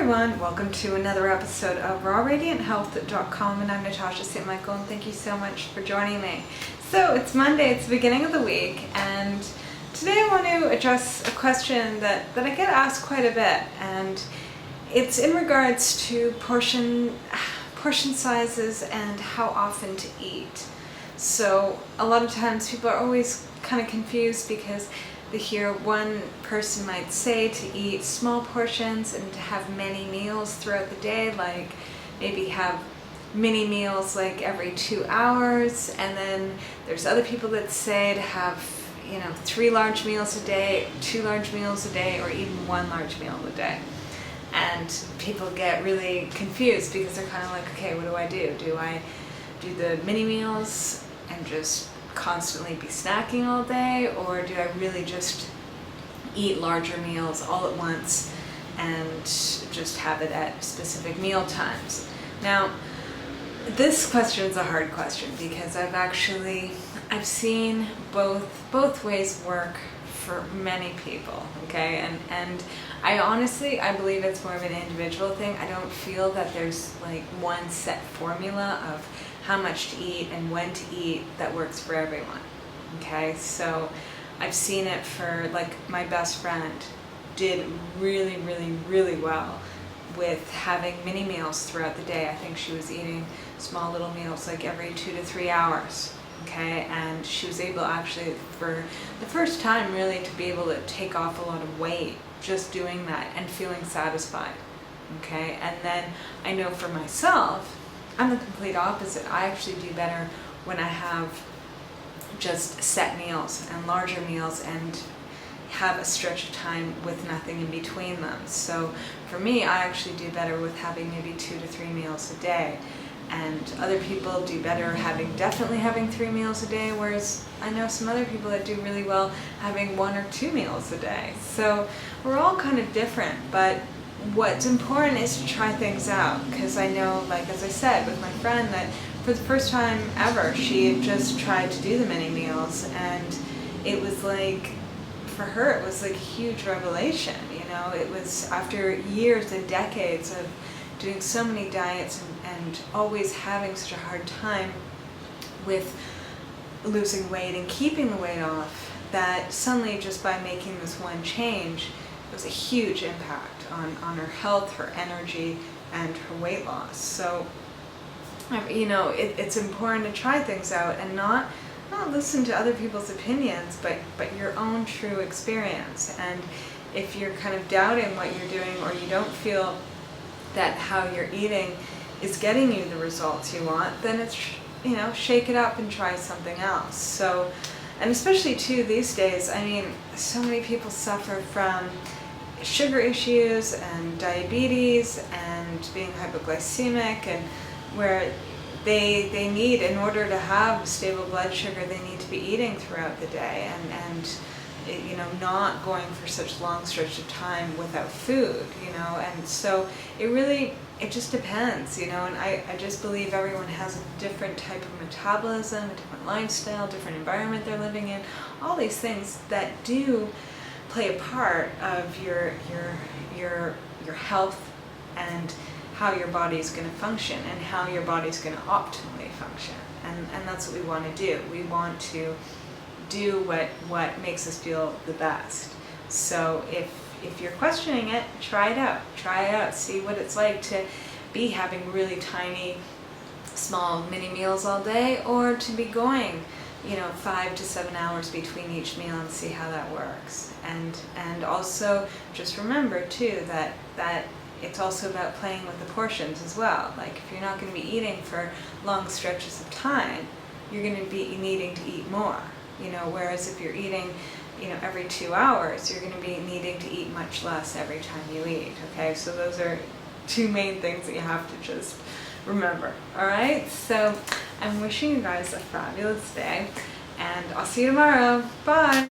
everyone, welcome to another episode of rawradianthealth.com, and I'm Natasha St. Michael, and thank you so much for joining me. So it's Monday, it's the beginning of the week, and today I want to address a question that I get asked quite a bit, and it's in regards to portion sizes and how often to eat. So a lot of times people are always kind of confused because they hear one person might say to eat small portions and to have many meals throughout the day, like maybe have mini meals like every 2 hours, and then there's other people that say to have 3 large meals a day, 2 large meals a day, or even 1 large meal a day. And people get really confused because they're kind of like, okay, what do I do? Do I do the mini meals and just constantly be snacking all day, or do I really just eat larger meals all at once and just have it at specific meal times? Now, this question is a hard question because I've seen both ways work for many people, okay? And I believe it's more of an individual thing. I don't feel that there's like one set formula of how much to eat and when to eat that works for everyone, okay? So I've seen it for, like, my best friend did really, really, really well with having mini meals throughout the day. I think she was eating small little meals like every 2 to 3 hours, okay? And she was able actually, for the first time really, to be able to take off a lot of weight just doing that and feeling satisfied, okay? And then I know for myself, I'm the complete opposite. I actually do better when I have just set meals and larger meals and have a stretch of time with nothing in between them. So for me, I actually do better with having maybe 2 to 3 meals a day. And other people do better definitely having 3 meals a day, whereas I know some other people that do really well having 1 or 2 meals a day. So we're all kind of different, but what's important is to try things out, because I know, like as I said with my friend, that for the first time ever she had just tried to do the mini meals, and it was like, for her it was like a huge revelation. It was after years and decades of doing so many diets and always having such a hard time with losing weight and keeping the weight off, that suddenly just by making this one change, it was a huge impact on her health, her energy, and her weight loss. So, it's important to try things out and not listen to other people's opinions, but your own true experience. And if you're kind of doubting what you're doing, or you don't feel that how you're eating is getting you the results you want, then it's, shake it up and try something else. So, and especially too these days, I mean, so many people suffer from sugar issues and diabetes and being hypoglycemic, and where they need, in order to have stable blood sugar, they need to be eating throughout the day and not going for such long stretch of time without food, and so it just depends, and I just believe everyone has a different type of metabolism, a different lifestyle, different environment they're living in, all these things that do play a part of your health and how your body's going to function and how your body's going to optimally function. And that's what we want to do. We want to do what makes us feel the best. So if you're questioning it, try it out, see what it's like to be having really tiny, small mini meals all day, or to be going 5 to 7 hours between each meal, and see how that works. And also just remember too that it's also about playing with the portions as well. Like, if you're not going to be eating for long stretches of time, you're going to be needing to eat more. Whereas if you're eating every 2 hours, you're going to be needing to eat much less every time you eat. Okay, so those are 2 main things that you have to just remember. Alright, so I'm wishing you guys a fabulous day, and I'll see you tomorrow. Bye!